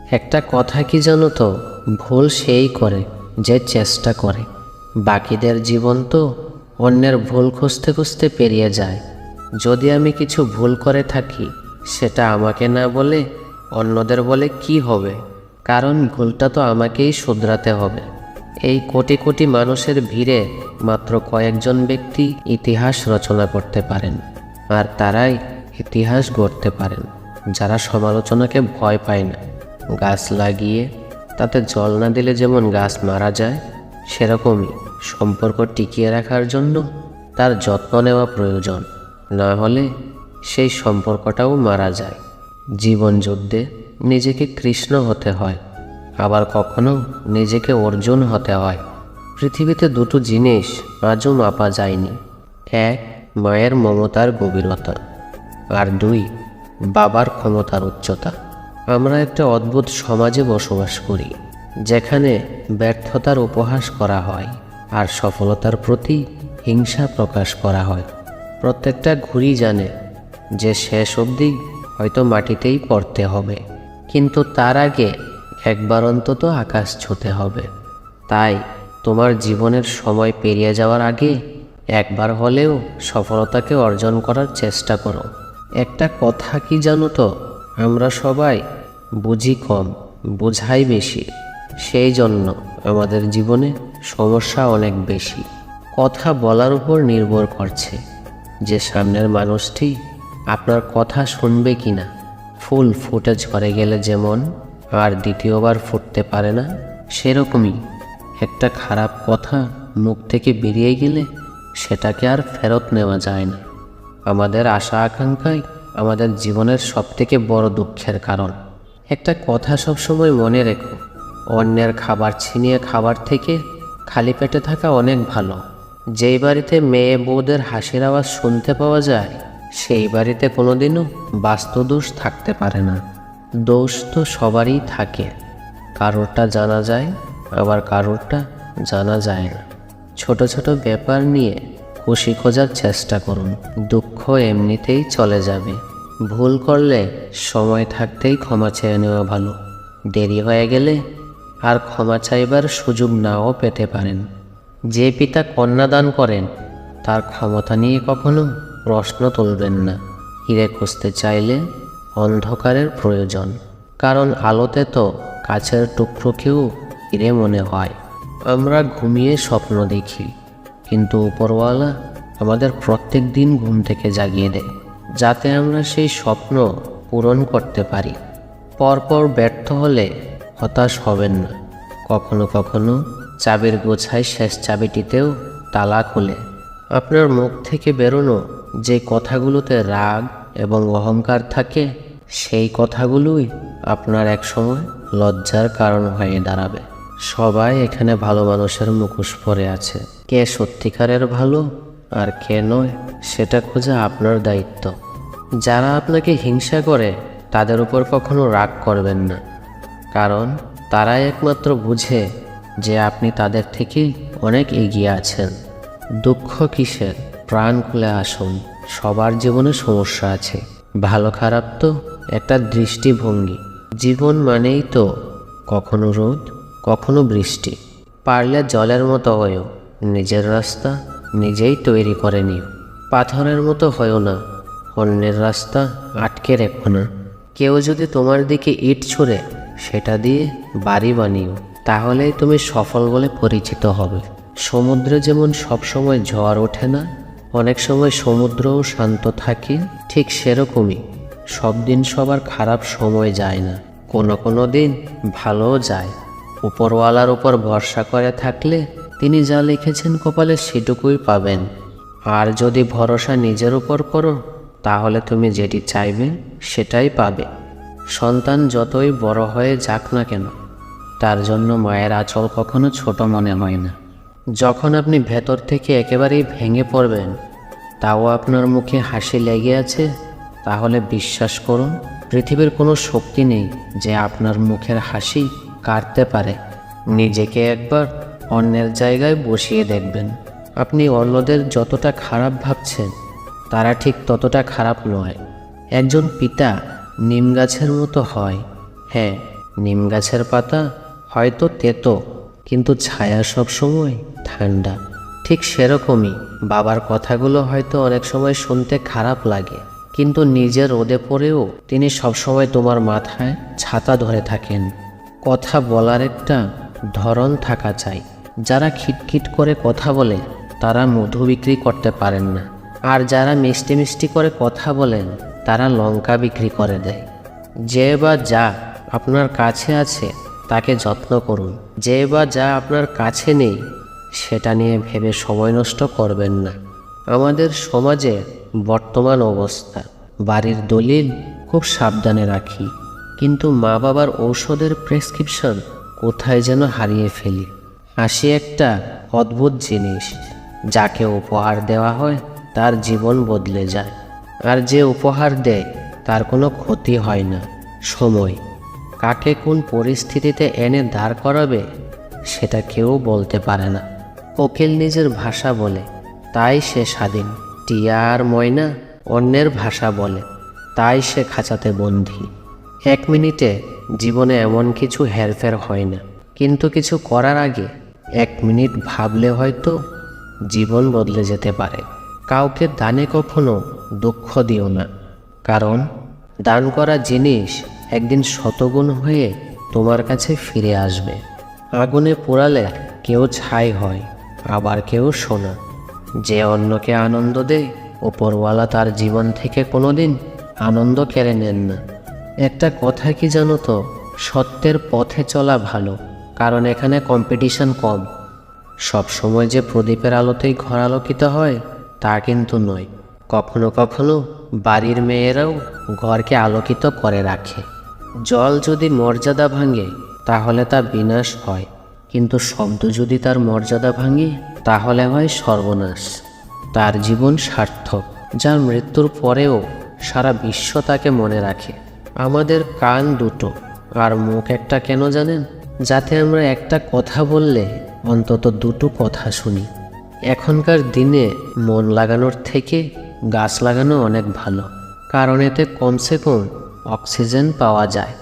একটা কথা কি জানো তো, ভুল সেই করে যে চেষ্টা করে। বাকিদের জীবন তো অন্যের ভুল খুঁজতে খুঁজতে পেরিয়ে যায়। যদি আমি কিছু ভুল করে থাকি, সেটা আমাকে না বলে অন্যদের বলে কি হবে? কারণ ভুলটা তো আমাকেই শুধরাতে হবে। এই কোটি কোটি মানুষের ভিড়ে মাত্র কয়েকজন ব্যক্তি ইতিহাস রচনা করতে পারেন, আর তারাই ইতিহাস গড়তে পারেন যারা সমালোচনাকে ভয় পায় না। গাছ লাগিয়ে তাতে জল না দিলে যেমন গাছ মারা যায়, সেরকমই সম্পর্ক টিকিয়ে রাখার জন্য তার যত্ন নেওয়া প্রয়োজন। না হলে সেই সম্পর্কটাও মারা যায়। জীবন যুদ্ধে নিজেকে কৃষ্ণ হতে হয়, আবার কখনো নিজেকে অর্জুন হতে হয়। পৃথিবীতে দুটো জিনিস আজও মাপা যায়নি। এক, মায়ের মমতার গভীরতা, আর দুই, বাবার ক্ষমতার উচ্চতা। আমরা একটা অদ্ভুত সমাজে বসবাস করি, যেখানে ব্যর্থতার উপহাস করা হয় আর সফলতার প্রতি হিংসা প্রকাশ করা হয়। প্রত্যেকটা ঘুড়ি জানে যে শেষ অবধি হয়তো মাটিতেই পড়তে হবে, কিন্তু তার আগে একবার অন্তত আকাশ ছুঁতে হবে। তাই তোমার জীবনের সময় পেরিয়ে যাওয়ার আগে একবার হলেও সফলতাকে অর্জন করার চেষ্টা করো। একটা কথা কি জানো তো, আমরা সবাই বুঝি কম, বোঝাই বেশি। সেই জন্য আমাদের জীবনে সমস্যা অনেক বেশি। কথা বলার উপর নির্ভর করছে যে সামনের মানুষটি আপনার কথা শুনবে কিনা। ফুল ফুটে ঝরে গেলে যেমন আর দ্বিতীয়বার ফুটতে পারে না, সেরকমই একটা খারাপ কথা মুখ থেকে বেরিয়ে গেলে সেটাকে আর ফেরত নেওয়া যায় না। আমাদের আশা আকাঙ্ক্ষাই আমাদের জীবনের সবথেকে বড় দুঃখের কারণ। একটা কথা সবসময় মনে রেখো, অন্যের খাবার ছিনিয়ে খাবার থেকে খালি পেটে থাকা অনেক ভালো। যেই বাড়িতে মেয়ে বউদের হাসির আওয়াজ শুনতে পাওয়া যায়, সেই বাড়িতে কোনোদিনও বাস্তুদোষ থাকতে পারে না। দোষ তো সবারই থাকে, কারোরটা জানা যায়, আবার কারোরটা জানা যায় না। ছোট ছোট ব্যাপার নিয়ে খুশি খোঁজার চেষ্টা করুন। দুঃখ এমনিতেই চলে যাবে। ভুল করলে সময় থাকতেই ক্ষমা চেয়ে নেওয়া ভালো। দেরি হয়ে গেলে আর ক্ষমা চাইবার সুযোগ নাও পেতে পারেন। যে পিতা কন্যাদান করেন, তার ক্ষমতা নিয়ে কখনো প্রশ্ন তুলবেন না। হিরে খুঁজতে চাইলে অন্ধকারের প্রয়োজন, কারণ আলোতে তো কাছের টুকরোকেও হিরে মনে হয়। আমরা ঘুমিয়ে স্বপ্ন দেখি, কিন্তু উপরওয়ালা আমাদের প্রত্যেক দিন ঘুম থেকে জাগিয়ে দেয়, যাতে আমরা সেই স্বপ্ন পূরণ করতে পারি। পরপর ব্যর্থ হলে হতাশ হবেন না। কখনো কখনো চাবির গোছায় শেষ চাবিটিতেও তালা খুলে। আপনার মুখ থেকে বেরোনো যে কথাগুলোতে রাগ এবং অহংকার থাকে, সেই কথাগুলোই আপনার একসময় লজ্জার কারণ হয়ে দাঁড়াবে। সবাই এখানে ভালো মানুষের মুখোশ পরে আছে। কে সত্যিকারের ভালো আর কে নয়, সেটা খোঁজা আপনার দায়িত্ব। যারা আপনাকে হিংসা করে, তাদের উপর কখনো রাগ করবেন না, কারণ তারাই একমাত্র বুঝে যে আপনি তাদের থেকে অনেক এগিয়ে আছেন। দুঃখ কিসের? প্রাণ খুলে আসুন। সবার জীবনে সমস্যা আছে। ভালো খারাপ তো একটা দৃষ্টিভঙ্গি। জীবন মানেই তো কখনো রোদ, কখনো বৃষ্টি। পারলে জলের মতো হয়েও নিজের রাস্তা নিজেই তৈরি করে নিও। পাথরের মতো হয়েও না, অন্যের রাস্তা আটকে রেখো না। কেউ যদি তোমার দিকে ইট ছুঁড়ে, সেটা দিয়ে বাড়ি বানিও, তাহলেই তুমি সফল বলে পরিচিত হবে। সমুদ্রে যেমন সবসময় ঝড় ওঠে না, অনেক সময় সমুদ্রও শান্ত থাকে, ঠিক সেরকমই সব দিন সবার খারাপ সময় যায় না, কোনো কোনো দিন ভালোও যায়। উপরওয়ালার উপর ভরসা করে থাকলে তিনি যা লিখেছেন কপালে সেটুকুই পাবেন। আর যদি ভরসা নিজের উপর করো, তাহলে তুমি যেটি চাইবে সেটাই পাবে। সন্তান যতই বড় হয়ে যাক না কেন, তার জন্য মায়ের আঁচল কখনো ছোট মনে হয় না। যখন আপনি ভেতর থেকে একেবারেই ভেঙে পড়বেন, তাও আপনার মুখে হাসি লেগে আছে, তাহলে বিশ্বাস করুন, পৃথিবীর কোনো শক্তি নেই যে আপনার মুখের হাসি কাটতে পারে। নিজেকে একবার অন্যের জায়গায় বসিয়ে দেখবেন। আপনি অন্যদের যতটা খারাপ ভাবছেন, তারা ঠিক ততটা খারাপ নয়। একজন পিতা নিম গাছের মতো হয়, হ্যাঁ, নিম গাছের পাতা হয়তো তেতো, কিন্তু ছায়া সবসময় ঠান্ডা। ঠিক সেরকমই বাবার কথাগুলো হয়তো অনেক সময় শুনতে খারাপ লাগে, কিন্তু নিজের রোদে পড়েও তিনি সবসময় তোমার মাথায় ছাতা ধরে থাকেন। কথা বলার একটা ধরন থাকা চাই। যারা খিটখিট করে কথা বলে তারা মধু বিক্রি করতে পারেন না, আর যারা মিষ্টি মিষ্টি করে কথা বলেন তারা লঙ্কা বিক্রি করে দেয়। যে বা যা আপনার কাছে আছে তাকে যত্ন করুন, যে বা যা আপনার কাছে নেই সেটা নিয়ে ভেবে সময় নষ্ট করবেন না। আমাদের সমাজে বর্তমান অবস্থা, বাড়ির দলিল খুব সাবধানে রাখি, কিন্তু মা বাবার ঔষধের প্রেসক্রিপশন কোথায় যেন হারিয়ে ফেলি। হাসি একটা অদ্ভুত জিনিস, যাকে উপহার দেওয়া হয় তার জীবন বদলে যায়, আর যে উপহার দেয় তার কোনো ক্ষতি হয় না। সময় কাকে কোন পরিস্থিতিতে এনে দাঁড় করাবে সেটা কেউ বলতে পারে না। কোকিল নিজের ভাষা বলে, তাই সে স্বাধীন। টিয়া আর ময়না অন্যের ভাষা বলে, তাই সে খাঁচাতে বন্দী। 1 মিনিটে জীবনে এমন কিছু হেরফের হয় না, কিন্তু কিছু করার আগে 1 মিনিট ভাবলে হয়তো জীবন বদলে যেতে পারে। কাউকে দানে কখনো দুঃখ দিও না, কারণ দান করা জিনিস একদিন শতগুণ হয়ে তোমার কাছে ফিরে আসবে। আগুনে পোড়ালে কেউ ছাই হয়, আবার কেউ সোনা। যে অন্যকে আনন্দ দেয় ওপরওয়ালা তার জীবন থেকে কোনোদিন আনন্দ কেড়ে নেন না। একটা কথা কি জানো তো, সত্যের পথে চলা ভালো, কারণ এখানে কম্পিটিশন কম। সব সময় যে প্রদীপের আলোতেই ঘর আলোকিত হয় তা কিন্তু নয়। কখনো কখনো বাড়ির মেয়েরাও ঘরকে আলোকিত করে রাখে। জল যদি মর্যাদা ভাঙে তাহলে তা বিনাশ হয়, কিন্তু শব্দ যদি তার মর্যাদা ভাঙে তাহলে হয় সর্বনাশ। তার জীবন সার্থক, যার মৃত্যুর পরেও সারা বিশ্ব তাকে মনে রাখে। আমাদের কান দুটো আর মুখ একটা কেন জানেন? যাতে আমরা একটা কথা বললে অন্তত দুটো কথা শুনি। এখনকার দিনে মন লাগানোর থেকে গাছ লাগানো অনেক ভালো, কারণ এতে কমসে কম অক্সিজেন পাওয়া যায়।